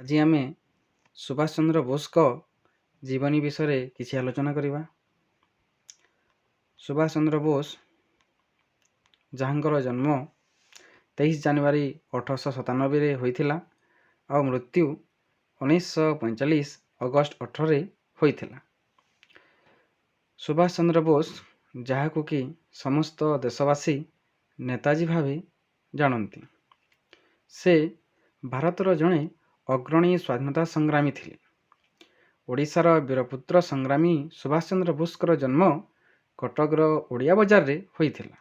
ଆଜି ଆମେ ସୁଭାଷ ଚନ୍ଦ୍ର ବୋଷଙ୍କ ଜୀବନୀ ବିଷୟରେ କିଛି ଆଲୋଚନା କରିବା। ସୁଭାଷ ଚନ୍ଦ୍ର ବୋଷ ଯାହାଙ୍କର ଜନ୍ମ 23 ଜାନୁଆରୀ 1897ରେ ହୋଇଥିଲା ଆଉ ମୃତ୍ୟୁ 1945 ଅଗଷ୍ଟ 18ରେ ହୋଇଥିଲା। ସୁଭାଷ ଚନ୍ଦ୍ର ବୋଷ ଯାହାକୁ କି ସମସ୍ତ ଦେଶବାସୀ ନେତାଜୀ ଭାବେ ଜାଣନ୍ତି, ସେ ଭାରତର ଜଣେ ଅଗ୍ରଣୀ ସ୍ୱାଧୀନତା ସଂଗ୍ରାମୀ ଥିଲେ। ଓଡ଼ିଶାର ବୀରପୁତ୍ର ସଂଗ୍ରାମୀ ସୁଭାଷ ଚନ୍ଦ୍ର ବୋଷଙ୍କର ଜନ୍ମ କଟକର ଓଡ଼ିଆ ବଜାରରେ ହୋଇଥିଲା।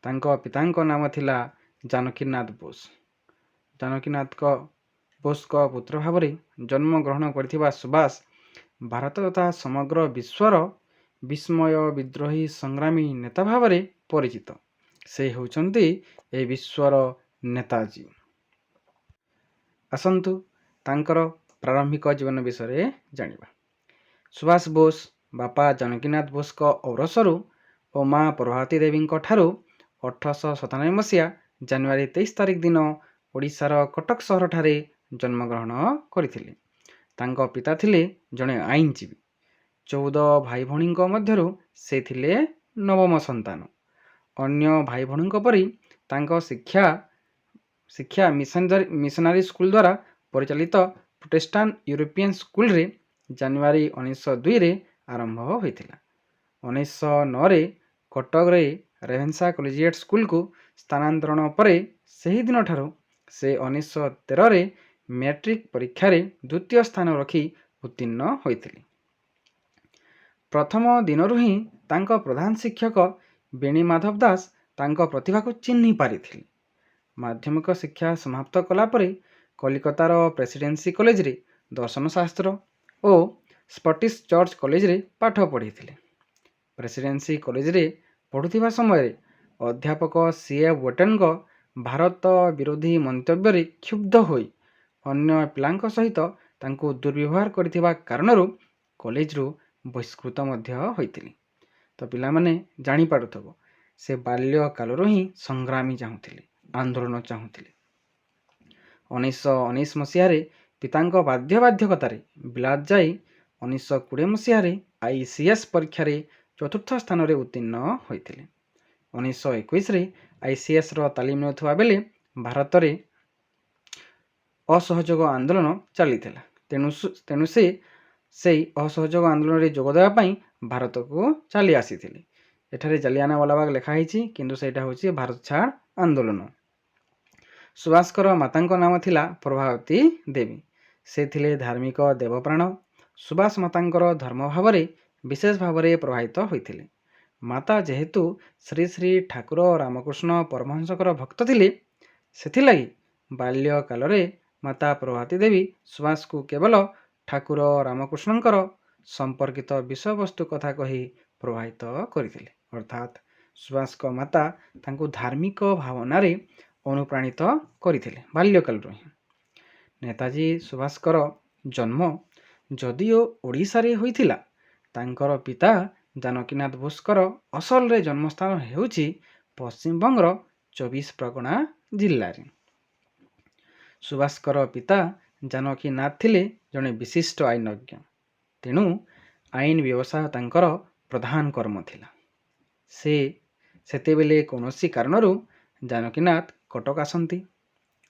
ତାଙ୍କ ପିତାଙ୍କ ନାମ ଥିଲା ଜାନକୀନାଥ ବୋଷ। ଜାନକୀନାଥ ବୋଷଙ୍କ ପୁତ୍ର ଭାବରେ ଜନ୍ମଗ୍ରହଣ କରିଥିବା ସୁଭାଷ ଭାରତ ତଥା ସମଗ୍ର ବିଶ୍ୱର ବିସ୍ମୟ ବିଦ୍ରୋହୀ ସଂଗ୍ରାମୀ ନେତା ଭାବରେ ପରିଚିତ। ସେ ହେଉଛନ୍ତି ଏହି ବିଶ୍ୱର ନେତାଜୀ। ଆସନ୍ତୁ ତାଙ୍କର ପ୍ରାରମ୍ଭିକ ଜୀବନ ବିଷୟରେ ଜାଣିବା। ସୁଭାଷ ବୋଷ ବାପା ଜାନକୀନାଥ ବୋଷଙ୍କ ଔରସରୁ ଓ ମା ପ୍ରଭାତୀ ଦେବୀଙ୍କ ଠାରୁ 1897 ମସିହା ଜାନୁଆରୀ 23 ତାରିଖ ଦିନ ଓଡ଼ିଶାର କଟକ ସହରଠାରେ ଜନ୍ମଗ୍ରହଣ କରିଥିଲେ। ତାଙ୍କ ପିତା ଥିଲେ ଜଣେ ଆଇନଜୀବୀ। 14 ଭାଇ ଭଉଣୀଙ୍କ ମଧ୍ୟରୁ ସେ ଥିଲେ ନବମ ସନ୍ତାନ। ଅନ୍ୟ ଭାଇ ଭଉଣୀଙ୍କ ପରି ତାଙ୍କ ଶିକ୍ଷା ମିଶନାରୀ ସ୍କୁଲ ଦ୍ୱାରା ପରିଚାଳିତ ପ୍ରୋଟେଷ୍ଟାଣ୍ଟ ୟୁରୋପିଆନ ସ୍କୁଲରେ ଜାନୁଆରୀ 1902ରେ ଆରମ୍ଭ ହୋଇଥିଲା। 1909ରେ କଟକରେ ରେଭେନ୍ସା କଲେଜିଏଟ୍ ସ୍କୁଲକୁ ସ୍ଥାନାନ୍ତରଣ ପରେ ସେହି ଦିନଠାରୁ ସେ 1913ରେ ମ୍ୟାଟ୍ରିକ ପରୀକ୍ଷାରେ ଦ୍ୱିତୀୟ ସ୍ଥାନ ରଖି ଉତ୍ତୀର୍ଣ୍ଣ ହୋଇଥିଲେ। ପ୍ରଥମ ଦିନରୁ ହିଁ ତାଙ୍କ ପ୍ରଧାନ ଶିକ୍ଷକ ବେଣୀ ମାଧବ ଦାସ ତାଙ୍କ ପ୍ରତିଭାକୁ ଚିହ୍ନି ପାରିଥିଲେ। ମାଧ୍ୟମିକ ଶିକ୍ଷା ସମାପ୍ତ କଲା ପରେ କଲିକତାର ପ୍ରେସିଡେନ୍ସି କଲେଜରେ ଦର୍ଶନଶାସ୍ତ୍ର ଓ ସ୍କଟିଶ ଚର୍ଚ୍ଚ କଲେଜରେ ପାଠ ପଢ଼ିଥିଲେ। ପ୍ରେସିଡେନ୍ସି କଲେଜରେ ପଢ଼ୁଥିବା ସମୟରେ ଅଧ୍ୟାପକ C.A. ୱଟେନଙ୍କ ଭାରତ ବିରୋଧୀ ମନ୍ତବ୍ୟରେ କ୍ଷୁବ୍ଧ ହୋଇ ଅନ୍ୟ ପିଲାଙ୍କ ସହିତ ତାଙ୍କୁ ଦୁର୍ବ୍ୟବହାର କରିଥିବା କାରଣରୁ କଲେଜରୁ ବହିଷ୍କୃତ ମଧ୍ୟ ହୋଇଥିଲେ। ତ ପିଲାମାନେ ଜାଣିପାରୁଥିବ, ସେ ବାଲ୍ୟକାଳରୁ ହିଁ ସଂଗ୍ରାମୀ ଚାହୁଁଥିଲେ, ଆନ୍ଦୋଳନ ଚାହୁଁଥିଲେ। 1919 ମସିହାରେ ପିତାଙ୍କ ବାଧ୍ୟବାଧକତାରେ ବିଲାତ ଯାଇ 1920 ମସିହାରେ ICS ପରୀକ୍ଷାରେ ଚତୁର୍ଥ ସ୍ଥାନରେ ଉତ୍ତୀର୍ଣ୍ଣ ହୋଇଥିଲେ। 1921ରେ ICSର ତାଲିମ ନେଉଥିବା ବେଳେ ଭାରତରେ ଅସହଯୋଗ ଆନ୍ଦୋଳନ ଚାଲିଥିଲା। ତେଣୁ ସେ ସେହି ଅସହଯୋଗ ଆନ୍ଦୋଳନରେ ଯୋଗ ଦେବା ପାଇଁ ଭାରତକୁ ଚାଲି ଆସିଥିଲେ। ଏଠାରେ ଜାଲିଆନାୱାଲାବାଗ ଲେଖା ହେଇଛି, କିନ୍ତୁ ସେଇଟା ହେଉଛି ଭାରତ ଛାଡ଼ ଆନ୍ଦୋଳନ। ସୁଭାଷଙ୍କର ମାତାଙ୍କ ନାମ ଥିଲା ପ୍ରଭାବତୀ ଦେବୀ। ସେ ଥିଲେ ଧାର୍ମିକ ଦେବପ୍ରାଣ। ସୁଭାଷ ମାତାଙ୍କର ଧର୍ମ ଭାବରେ ବିଶେଷ ଭାବରେ ପ୍ରଭାବିତ ହୋଇଥିଲେ। ମାତା ଯେହେତୁ ଶ୍ରୀ ଶ୍ରୀ ଠାକୁର ରାମକୃଷ୍ଣ ପରମହଂସଙ୍କର ଭକ୍ତ ଥିଲେ, ସେଥିଲାଗି ବାଲ୍ୟକାଳରେ ମାତା ପ୍ରଭାତୀ ଦେବୀ ସୁଭାଷକୁ କେବଳ ଠାକୁର ରାମକୃଷ୍ଣଙ୍କର ସମ୍ପର୍କିତ ବିଷୟବସ୍ତୁ କଥା କହି ପ୍ରଭାବିତ କରିଥିଲେ। ଅର୍ଥାତ୍ ସୁଭାଷଙ୍କ ମାତା ତାଙ୍କୁ ଧାର୍ମିକ ଭାବନାରେ ଅନୁପ୍ରାଣିତ କରିଥିଲେ ବାଲ୍ୟକାଳରୁ ହିଁ। ନେତାଜୀ ସୁଭାଷଙ୍କର ଜନ୍ମ ଯଦିଓ ଓଡ଼ିଶାରେ ହୋଇଥିଲା, ତାଙ୍କର ପିତା ଜାନକୀନାଥ ବୋଷଙ୍କର ଅସଲରେ ଜନ୍ମସ୍ଥାନ ହେଉଛି ପଶ୍ଚିମବଙ୍ଗର 24 ପ୍ରଗଣା ଜିଲ୍ଲାରେ। ସୁଭାଷଙ୍କର ପିତା ଜାନକୀନାଥ ଥିଲେ ଜଣେ ବିଶିଷ୍ଟ ଆଇନଜ୍ଞ। ତେଣୁ ଆଇନ ବ୍ୟବସାୟ ତାଙ୍କର ପ୍ରଧାନ କର୍ମ ଥିଲା। ସେ ସେତେବେଳେ କୌଣସି କାରଣରୁ ଜାନକୀନାଥ କଟକ ଆସନ୍ତି।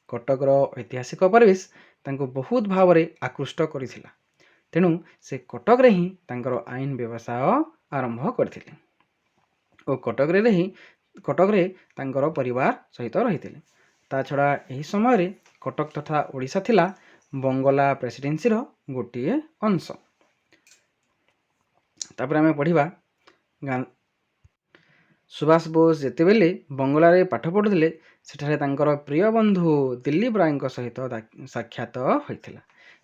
କଟକର ଐତିହାସିକ ପରିବେଶ ତାଙ୍କୁ ବହୁତ ଭାବରେ ଆକୃଷ୍ଟ କରିଥିଲା। ତେଣୁ ସେ କଟକରେ ହିଁ ତାଙ୍କର ଆଇନ ବ୍ୟବସାୟ ଆରମ୍ଭ କରିଥିଲେ ଓ କଟକରେ ତାଙ୍କର ପରିବାର ସହିତ ରହିଥିଲେ। ତା ଛଡ଼ା ଏହି ସମୟରେ କଟକ ତଥା ଓଡ଼ିଶା ଥିଲା ବଙ୍ଗଳା ପ୍ରେସିଡେନ୍ସିର ଗୋଟିଏ ଅଂଶ। ତାପରେ ଆମେ ପଢ଼ିବା, ସୁଭାଷ ବୋଷ ଯେତେବେଳେ ବଙ୍ଗଳାରେ ପାଠ ପଢ଼ୁଥିଲେ, ସେଠାରେ ତାଙ୍କର ପ୍ରିୟ ବନ୍ଧୁ ଦିଲ୍ଲୀପ ରାୟଙ୍କ ସହିତ ସାକ୍ଷାତ ହୋଇଥିଲା।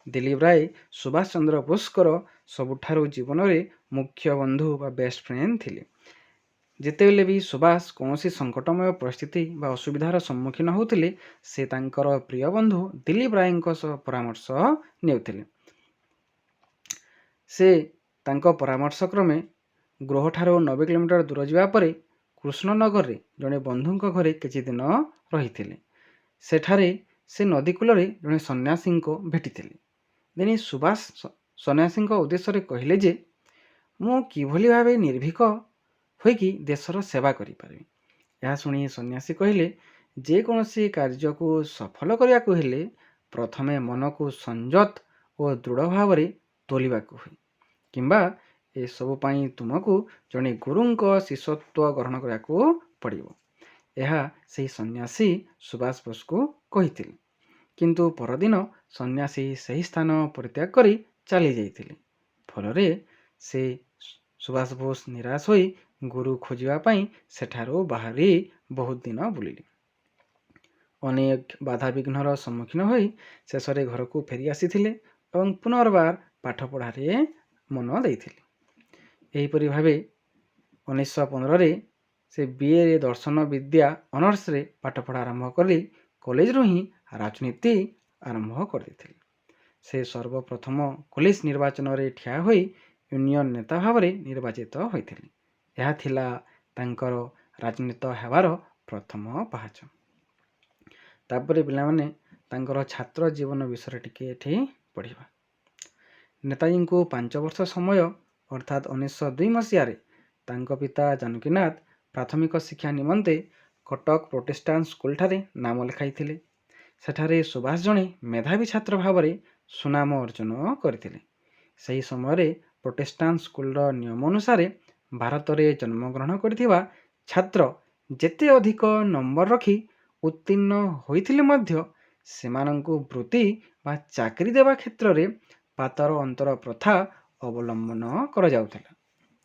ଦିଲ୍ଲୀପ ରାୟ ସୁଭାଷ ଚନ୍ଦ୍ର ବୋଷଙ୍କର ସବୁଠାରୁ ଜୀବନରେ ମୁଖ୍ୟ ବନ୍ଧୁ ବା ବେଷ୍ଟ ଫ୍ରେଣ୍ଡ ଥିଲେ। ଯେତେବେଳେ ବି ସୁଭାଷ କୌଣସି ସଙ୍କଟମୟ ପରିସ୍ଥିତି ବା ଅସୁବିଧାର ସମ୍ମୁଖୀନ ହେଉଥିଲେ, ସେ ତାଙ୍କର ପ୍ରିୟ ବନ୍ଧୁ ଦିଲ୍ଲୀପ ରାୟଙ୍କ ସହ ପରାମର୍ଶ ନେଉଥିଲେ। ସେ ତାଙ୍କ ପରାମର୍ଶ କ୍ରମେ ଗୃହଠାରୁ 90 କିଲୋମିଟର ଦୂର ଯିବା ପରେ କୃଷ୍ଣନଗରରେ ଜଣେ ବନ୍ଧୁଙ୍କ ଘରେ କିଛି ଦିନ ରହିଥିଲେ। ସେଠାରେ ସେ ନଦୀ କୂଳରେ ଜଣେ ସନ୍ନ୍ୟାସୀଙ୍କୁ ଭେଟିଥିଲେ। ଦିନେ ସୁଭାଷ ସନ୍ନ୍ୟାସୀଙ୍କ ଉଦ୍ଦେଶ୍ୟରେ କହିଲେ ଯେ ମୁଁ କିଭଳି ଭାବେ ନିର୍ଭୀକ ହୋଇକି ଦେଶର ସେବା କରିପାରିବି। ଏହା ଶୁଣି ସନ୍ନ୍ୟାସୀ କହିଲେ ଯେକୌଣସି କାର୍ଯ୍ୟକୁ ସଫଳ କରିବାକୁ ହେଲେ ପ୍ରଥମେ ମନକୁ ସଂଯତ ଓ ଦୃଢ଼ ଭାବରେ ତୋଳିବାକୁ ହୁଏ, କିମ୍ବା ଏସବୁ ପାଇଁ ତୁମକୁ ଜଣେ ଗୁରୁଙ୍କ ଶିଷ୍ୟତ୍ୱ ଗ୍ରହଣ କରିବାକୁ ପଡ଼ିବ। ଏହା ସେହି ସନ୍ନ୍ୟାସୀ ସୁଭାଷ ବୋଷଙ୍କୁ କହିଥିଲେ। କିନ୍ତୁ ପରଦିନ ସନ୍ନ୍ୟାସୀ ସେହି ସ୍ଥାନ ପରିତ୍ୟାଗ କରି ଚାଲି ଯାଇଥିଲେ। ଫଳରେ ସେ ସୁଭାଷ ବୋଷ ନିରାଶ ହୋଇ ଗୁରୁ ଖୋଜିବା ପାଇଁ ସେଠାରୁ ବାହାରି ବହୁତ ଦିନ ବୁଲିଲେ। ଅନେକ ବାଧାବିଘ୍ନର ସମ୍ମୁଖୀନ ହୋଇ ଶେଷରେ ଘରକୁ ଫେରି ଆସିଥିଲେ ଏବଂ ପୁନର୍ବାର ପାଠପଢ଼ାରେ ମନ ଦେଇଥିଲେ। ଏହିପରି ଭାବେ 1915ରେ ସେ BA ଦର୍ଶନ ବିଦ୍ୟା ଅନର୍ସରେ ପାଠପଢ଼ା ଆରମ୍ଭ କରି କଲେଜରୁ ହିଁ ରାଜନୀତି ଆରମ୍ଭ କରିଦେଇଥିଲେ। ସେ ସର୍ବପ୍ରଥମ କଲେଜ ନିର୍ବାଚନରେ ଠିଆ ହୋଇ ୟୁନିୟନ ନେତା ଭାବରେ ନିର୍ବାଚିତ ହୋଇଥିଲେ। ଏହା ଥିଲା ତାଙ୍କର ରାଜନେତା ହେବାର ପ୍ରଥମ ପାହାଚ। ତାପରେ ପିଲାମାନେ ତାଙ୍କର ଛାତ୍ର ଜୀବନ ବିଷୟରେ ଟିକେ ଏଠି ପଢ଼ିବା। ନେତାଜୀଙ୍କୁ 5 ବର୍ଷ ସମୟ ଅର୍ଥାତ୍ 1902 ମସିହାରେ ତାଙ୍କ ପିତା ଜାନକୀନାଥ ପ୍ରାଥମିକ ଶିକ୍ଷା ନିମନ୍ତେ କଟକ ପ୍ରୋଟେଷ୍ଟାଣ୍ଟ ସ୍କୁଲଠାରେ ନାମ ଲେଖାଇଥିଲେ। ସେଠାରେ ସୁଭାଷ ଜଣେ ମେଧାବୀ ଛାତ୍ର ଭାବରେ ସୁନାମ ଅର୍ଜନ କରିଥିଲେ। ସେହି ସମୟରେ ପ୍ରୋଟେଷ୍ଟାଣ୍ଟ ସ୍କୁଲର ନିୟମ ଅନୁସାରେ ଭାରତରେ ଜନ୍ମଗ୍ରହଣ କରିଥିବା ଛାତ୍ର ଯେତେ ଅଧିକ ନମ୍ବର ରଖି ଉତ୍ତୀର୍ଣ୍ଣ ହୋଇଥିଲେ ମଧ୍ୟ ସେମାନଙ୍କୁ ବୃତ୍ତି ବା ଚାକିରି ଦେବା କ୍ଷେତ୍ରରେ ପାତର ଅନ୍ତର ପ୍ରଥା ଅବଲମ୍ବନ କରାଯାଉଥିଲା।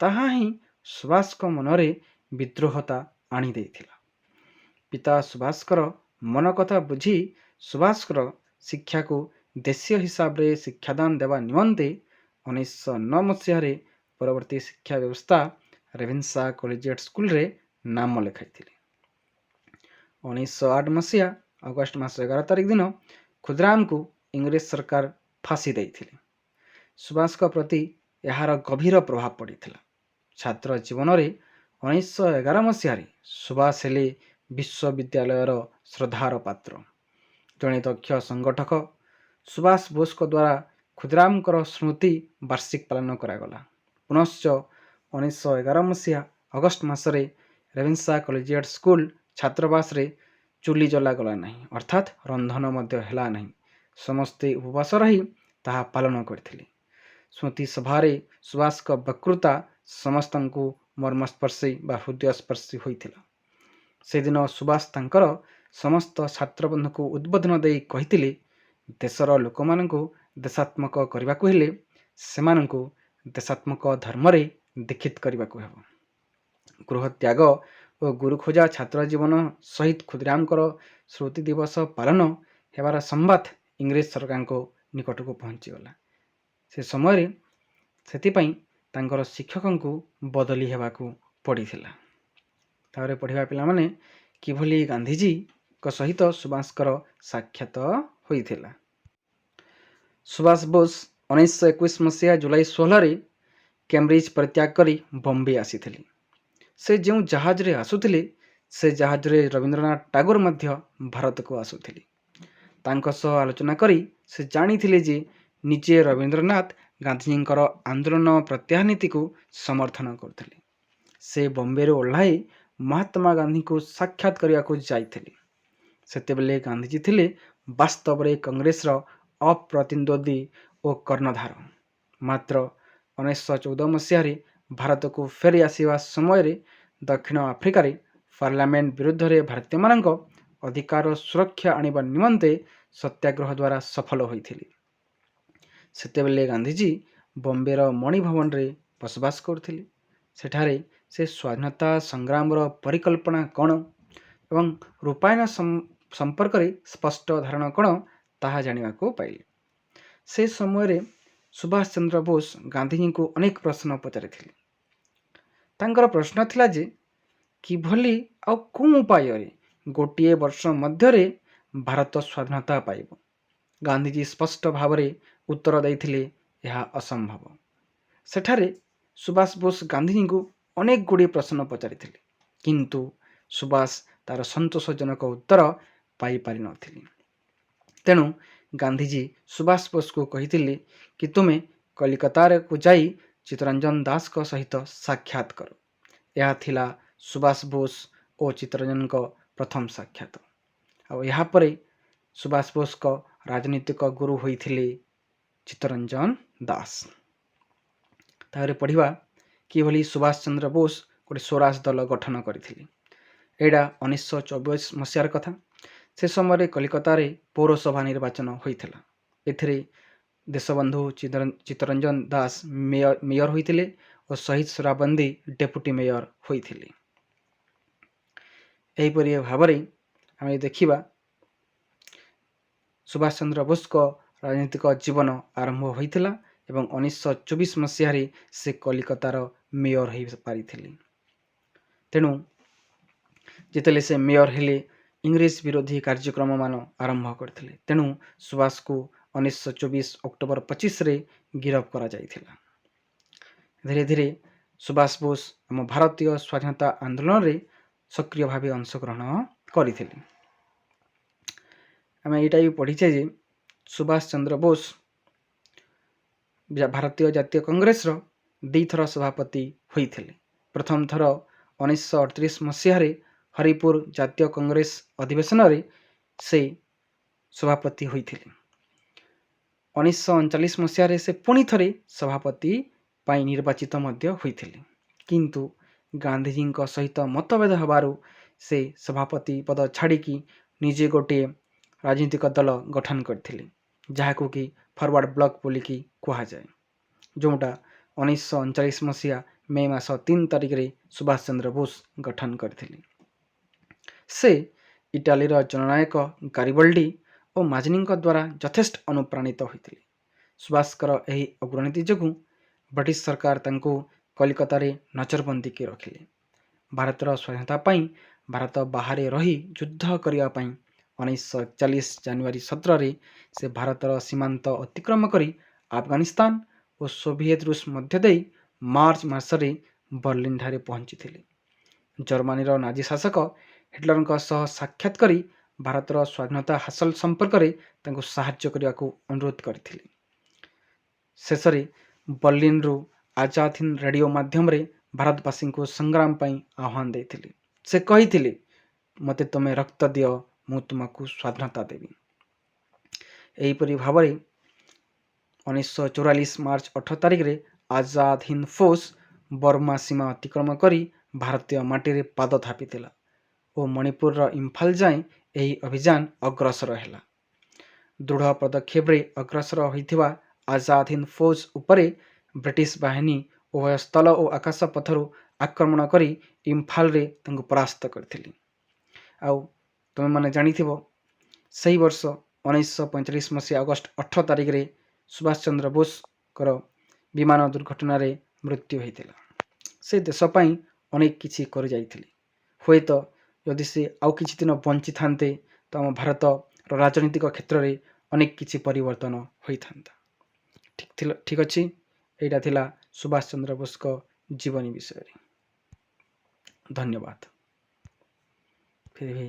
ତାହା ହିଁ ସୁଭାଷଙ୍କ ମନରେ ବିଦ୍ରୋହତା ଆଣିଦେଇଥିଲା। ପିତା ସୁଭାଷଙ୍କର ମନ କଥା ବୁଝି ସୁଭାଷଙ୍କର ଶିକ୍ଷାକୁ ଦେଶୀୟ ହିସାବରେ ଶିକ୍ଷାଦାନ ଦେବା ନିମନ୍ତେ 1909 ମସିହାରେ ପରବର୍ତ୍ତୀ ଶିକ୍ଷା ବ୍ୟବସ୍ଥା ରେଭେନ୍ସା କଲେଜିଏଟ୍ ସ୍କୁଲରେ ନାମ ଲେଖାଇଥିଲେ। 1908 ମସିହା ଅଗଷ୍ଟ ମାସ 11 ତାରିଖ ଦିନ ଖୁଦିରାମଙ୍କୁ ଇଂରେଜ ସରକାର ଫାଶୀ ଦେଇଥିଲେ। ସୁଭାଷଙ୍କ ପ୍ରତି ଏହାର ଗଭୀର ପ୍ରଭାବ ପଡ଼ିଥିଲା। ଛାତ୍ର ଜୀବନରେ 1911 ମସିହାରେ ସୁଭାଷ ହେଲେ ବିଶ୍ୱବିଦ୍ୟାଳୟର ଶ୍ରଦ୍ଧାର ପାତ୍ର। ଜଣେ ଦକ୍ଷ ସଂଗଠକ ସୁଭାଷ ବୋଷଙ୍କ ଦ୍ୱାରା ଖୁଦିରାମଙ୍କର ସ୍ମୃତି ବାର୍ଷିକ ପାଳନ କରାଗଲା। ପୁନଶ୍ଚ 1911 ମସିହା ଅଗଷ୍ଟ ମାସରେ ରେଭେନ୍ସା କଲେଜିଏଟ୍ ସ୍କୁଲ ଛାତ୍ରାବାସରେ ଚୁଲି ଜଳାଗଲା ନାହିଁ, ଅର୍ଥାତ୍ ରନ୍ଧନ ମଧ୍ୟ ହେଲା ନାହିଁ। ସମସ୍ତେ ଉପବାସ ରହି ତାହା ପାଳନ କରିଥିଲେ। ସ୍ମୃତି ସଭାରେ ସୁଭାଷଙ୍କ ବକ୍ତୃତା ସମସ୍ତଙ୍କୁ ମର୍ମସ୍ପର୍ଶୀ ବା ହୃଦୟସ୍ପର୍ଶୀ ହୋଇଥିଲା। ସେଦିନ ସୁଭାଷ ତାଙ୍କର ସମସ୍ତ ଛାତ୍ରବନ୍ଧୁଙ୍କୁ ଉଦ୍ବୋଧନ ଦେଇ କହିଥିଲେ, ଦେଶର ଲୋକମାନଙ୍କୁ ଦେଶାତ୍ମକ କରିବାକୁ ହେଲେ ସେମାନଙ୍କୁ ଦେଶାତ୍ମକ ଧର୍ମରେ ଦୀକ୍ଷିତ କରିବାକୁ ହେବ। ଗୃହତ୍ୟାଗ ଓ ଗୁରୁଖୋଜା ଛାତ୍ର ଜୀବନ ସହିତ ଖୁଦିରାମଙ୍କର ସ୍ମୃତି ଦିବସ ପାଳନ ହେବାର ସମ୍ବାଦ ଇଂରେଜ ସରକାରଙ୍କ ନିକଟକୁ ପହଞ୍ଚିଗଲା। ସେ ସମୟରେ ସେଥିପାଇଁ ତାଙ୍କର ଶିକ୍ଷକଙ୍କୁ ବଦଳି ହେବାକୁ ପଡ଼ିଥିଲା। ତାପରେ ପଢ଼ିବା ପିଲାମାନେ କିଭଳି ଗାନ୍ଧିଜୀଙ୍କ ସହିତ ସୁଭାଷଙ୍କର ସାକ୍ଷାତ ହୋଇଥିଲା। ସୁଭାଷ ବୋଷ 1921 ମସିହା ଜୁଲାଇ 16ରେ କେମ୍ବ୍ରିଜ ପରିତ୍ୟାଗ କରି ବମ୍ବେ ଆସିଥିଲେ। ସେ ଯେଉଁ ଜାହାଜରେ ଆସୁଥିଲେ ସେ ଜାହାଜରେ ରବୀନ୍ଦ୍ରନାଥ ଟାଗୋର ମଧ୍ୟ ଭାରତକୁ ଆସୁଥିଲେ। ତାଙ୍କ ସହ ଆଲୋଚନା କରି ସେ ଜାଣିଥିଲେ ଯେ ନିଜେ ରବୀନ୍ଦ୍ରନାଥ ଗାନ୍ଧିଜୀଙ୍କର ଆନ୍ଦୋଳନ ପ୍ରତ୍ୟାହାର ନୀତିକୁ ସମର୍ଥନ କରୁଥିଲେ। ସେ ବମ୍ବେରୁ ଓହ୍ଲାଇ ମହାତ୍ମା ଗାନ୍ଧୀଙ୍କୁ ସାକ୍ଷାତ କରିବାକୁ ଯାଇଥିଲେ। ସେତେବେଳେ ଗାନ୍ଧିଜୀ ଥିଲେ ବାସ୍ତବରେ କଂଗ୍ରେସର ଅପ୍ରତିଦ୍ୱନ୍ଦ୍ୱୀ ଓ କର୍ଣ୍ଣଧାର। ମାତ୍ର 1914 ମସିହାରେ ଭାରତକୁ ଫେରି ଆସିବା ସମୟରେ ଦକ୍ଷିଣ ଆଫ୍ରିକାରେ ପାର୍ଲାମେଣ୍ଟ ବିରୁଦ୍ଧରେ ଭାରତୀୟମାନଙ୍କ ଅଧିକାର ସୁରକ୍ଷା ଆଣିବା ନିମନ୍ତେ ସତ୍ୟାଗ୍ରହ ଦ୍ୱାରା ସଫଳ ହୋଇଥିଲେ। ସେତେବେଳେ ଗାନ୍ଧିଜୀ ବମ୍ବେର ମଣିଭବନରେ ବସବାସ କରୁଥିଲେ। ସେଠାରେ ସେ ସ୍ୱାଧୀନତା ସଂଗ୍ରାମର ପରିକଳ୍ପନା କ'ଣ ଏବଂ ରୂପାୟନ ସମ୍ପର୍କରେ ସ୍ପଷ୍ଟ ଧାରଣା କ'ଣ ତାହା ଜାଣିବାକୁ ପାଇଲେ। ସେ ସମୟରେ ସୁଭାଷ ଚନ୍ଦ୍ର ବୋଷ ଗାନ୍ଧିଜୀଙ୍କୁ ଅନେକ ପ୍ରଶ୍ନ ପଚାରିଥିଲେ। ତାଙ୍କର ପ୍ରଶ୍ନ ଥିଲା ଯେ କିଭଳି ଆଉ କେଉଁ ଉପାୟରେ ଗୋଟିଏ ବର୍ଷ ମଧ୍ୟରେ ଭାରତ ସ୍ୱାଧୀନତା ପାଇବ। ଗାନ୍ଧିଜୀ ସ୍ପଷ୍ଟ ଭାବରେ ଉତ୍ତର ଦେଇଥିଲେ ଏହା ଅସମ୍ଭବ। ସେଠାରେ ସୁଭାଷ ବୋଷ ଗାନ୍ଧିଜୀଙ୍କୁ ଅନେକ ଗୁଡ଼ିଏ ପ୍ରଶ୍ନ ପଚାରିଥିଲେ, କିନ୍ତୁ ସୁଭାଷ ତାର ସନ୍ତୋଷଜନକ ଉତ୍ତର ପାଇପାରିନଥିଲେ। ତେଣୁ ଗାନ୍ଧିଜୀ ସୁଭାଷ ବୋଷଙ୍କୁ କହିଥିଲେ କି ତୁମେ କଲିକତାକୁ ଯାଇ ଚିତ୍ତରଞ୍ଜନ ଦାସଙ୍କ ସହିତ ସାକ୍ଷାତ କର। ଏହା ଥିଲା ସୁଭାଷ ବୋଷ ଓ ଚିତ୍ତରଞ୍ଜନଙ୍କ ପ୍ରଥମ ସାକ୍ଷାତ। ଆଉ ଏହାପରେ ସୁଭାଷ ବୋଷଙ୍କ ରାଜନୈତିକ ଗୁରୁ ହୋଇଥିଲେ ଚିତ୍ତରଞ୍ଜନ ଦାସ। ତାପରେ ପଢ଼ିବା କିଭଳି ସୁଭାଷ ଚନ୍ଦ୍ର ବୋଷ ଗୋଟେ ସ୍ୱରାଜ ଦଳ ଗଠନ କରିଥିଲେ। ଏଇଟା 1924 ମସିହାର କଥା। ସେ ସମୟରେ କଲିକତାରେ ପୌରସଭା ନିର୍ବାଚନ ହୋଇଥିଲା। ଏଥିରେ ଦେଶବନ୍ଧୁ ଚିତ୍ତରଞ୍ଜନ ଦାସ ମେୟର ହୋଇଥିଲେ ଓ ଶହୀଦ ସୁରାବନ୍ଦୀ ଡେପୁଟି ମେୟର ହୋଇଥିଲେ। ଏହିପରି ଭାବରେ ଆମେ ଦେଖିବା ସୁଭାଷ ଚନ୍ଦ୍ର ବୋଷଙ୍କ ରାଜନୈତିକ ଜୀବନ ଆରମ୍ଭ ହୋଇଥିଲା ଏବଂ 1924 ମସିହାରେ ସେ କଲିକତାର ମେୟର ହୋଇପାରିଥିଲେ। ତେଣୁ ଯେତେବେଳେ ସେ ମେୟର ହେଲେ ଇଂରେଜ ବିରୋଧୀ କାର୍ଯ୍ୟକ୍ରମମାନ ଆରମ୍ଭ କରିଥିଲେ। ତେଣୁ ସୁଭାଷକୁ 1924 ଅକ୍ଟୋବର 25ରେ ଗିରଫ କରାଯାଇଥିଲା। ଧୀରେ ଧୀରେ ସୁଭାଷ ବୋଷ ଆମ ଭାରତୀୟ ସ୍ୱାଧୀନତା ଆନ୍ଦୋଳନରେ ସକ୍ରିୟ ଭାବେ ଅଂଶଗ୍ରହଣ କରିଥିଲେ। ଆମେ ଏଇଟା ବି ପଢ଼ିଛେ ଯେ ସୁଭାଷ ଚନ୍ଦ୍ର ବୋଷ ଭାରତୀୟ ଜାତୀୟ କଂଗ୍ରେସର ଦୁଇଥର ସଭାପତି ହୋଇଥିଲେ। ପ୍ରଥମ ଥର 1938 ମସିହାରେ ହରିପୁର ଜାତୀୟ କଂଗ୍ରେସ ଅଧିବେଶନରେ ସେ ସଭାପତି ହୋଇଥିଲେ। 1939 ମସିହାରେ ସେ ପୁଣି ଥରେ ସଭାପତି ପାଇଁ ନିର୍ବାଚିତ ମଧ୍ୟ ହୋଇଥିଲେ। କିନ୍ତୁ ଗାନ୍ଧିଜୀଙ୍କ ସହିତ ମତଭେଦ ହେବାରୁ ସେ ସଭାପତି ପଦ ଛାଡ଼ିକି ନିଜେ ଗୋଟିଏ ରାଜନୈତିକ ଦଳ ଗଠନ କରିଥିଲେ, ଯାହାକୁ କି ଫରୱାର୍ଡ଼ ବ୍ଲକ୍ ବୋଲିକି କୁହାଯାଏ, ଯେଉଁଟା 1939 ମସିହା ମେ ମାସ 3 ତାରିଖରେ ସୁଭାଷ ଚନ୍ଦ୍ର ବୋଷ ଗଠନ କରିଥିଲେ। ସେ ଇଟାଲୀର ଜନନାୟକ ଗାରିବଲ୍ଡି ଓ ମାଜିନିଙ୍କ ଦ୍ୱାରା ଯଥେଷ୍ଟ ଅନୁପ୍ରାଣିତ ହୋଇଥିଲେ। ସୁଭାଷଙ୍କର ଏହି ଅଗ୍ରନୀତି ଯୋଗୁଁ ବ୍ରିଟିଶ ସରକାର ତାଙ୍କୁ କଲିକତାରେ ନଜରବନ୍ଦୀକି ରଖିଲେ। ଭାରତର ସ୍ୱାଧୀନତା ପାଇଁ ଭାରତ ବାହାରେ ରହି ଯୁଦ୍ଧ କରିବା ପାଇଁ 1941 ଜାନୁଆରୀ 17ରେ ସେ ଭାରତର ସୀମାନ୍ତ ଅତିକ୍ରମ କରି ଆଫଗାନିସ୍ତାନ ଓ ସୋଭିଏତ ରୁଷ ମଧ୍ୟ ଦେଇ ମାର୍ଚ୍ଚ ମାସରେ ବର୍ଲିନଠାରେ ପହଞ୍ଚିଥିଲେ। ଜର୍ମାନୀର ନାଜି ଶାସକ ହିଟଲରଙ୍କ ସହ ସାକ୍ଷାତ କରି ଭାରତର ସ୍ୱାଧୀନତା ହାସଲ ସମ୍ପର୍କରେ ତାଙ୍କୁ ସାହାଯ୍ୟ କରିବାକୁ ଅନୁରୋଧ କରିଥିଲେ। ଶେଷରେ ବର୍ଲିନରୁ ଆଜାଦ ହିନ୍ଦ ରେଡ଼ିଓ ମାଧ୍ୟମରେ ଭାରତବାସୀଙ୍କୁ ସଂଗ୍ରାମ ପାଇଁ ଆହ୍ୱାନ ଦେଇଥିଲେ। ସେ କହିଥିଲେ, ମୋତେ ତୁମେ ରକ୍ତ ଦିଅ, ମୁଁ ତୁମକୁ ସ୍ୱାଧୀନତା ଦେବି। ଏହିପରି ଭାବରେ 1944 ମାର୍ଚ୍ଚ 18 ତାରିଖରେ ଆଜାଦ ହିନ୍ଦ ଫୌଜ ବର୍ମା ସୀମା ଅତିକ୍ରମ କରି ଭାରତୀୟ ମାଟିରେ ପାଦ ଥାପିଥିଲା ଓ ମଣିପୁରର ଇମ୍ଫାଲ ଯାଏଁ ଏହି ଅଭିଯାନ ଅଗ୍ରସର ହେଲା। ଦୃଢ଼ ପଦକ୍ଷେପରେ ଅଗ୍ରସର ହୋଇଥିବା ଆଜାଦ ହିନ୍ଦ ଫୌଜ ଉପରେ ବ୍ରିଟିଶ ବାହିନୀ ଉଭୟ ସ୍ଥଳ ଓ ଆକାଶ ପଥରୁ ଆକ୍ରମଣ କରି ଇମ୍ଫାଲରେ ତାଙ୍କୁ ପରାସ୍ତ କରିଥିଲେ। ଆଉ ତୁମେମାନେ ଜାଣିଥିବ ସେହି ବର୍ଷ 1945 ମସିହା ଅଗଷ୍ଟ 18 ତାରିଖରେ ସୁଭାଷ ଚନ୍ଦ୍ର ବୋଷଙ୍କର ବିମାନ ଦୁର୍ଘଟଣାରେ ମୃତ୍ୟୁ ହୋଇଥିଲା। ସେ ଦେଶ ପାଇଁ ଅନେକ କିଛି କରିଯାଇଥିଲେ। ହୁଏତ ଯଦି ସେ ଆଉ କିଛି ଦିନ ବଞ୍ଚିଥାନ୍ତେ ତ ଆମ ଭାରତର ରାଜନୈତିକ କ୍ଷେତ୍ରରେ ଅନେକ କିଛି ପରିବର୍ତ୍ତନ ହୋଇଥାନ୍ତା। ଠିକ୍ ଅଛି, ଏଇଟା ଥିଲା ସୁଭାଷ ଚନ୍ଦ୍ର ବୋଷଙ୍କ ଜୀବନୀ ବିଷୟରେ। ଧନ୍ୟବାଦ। ଫିର ବି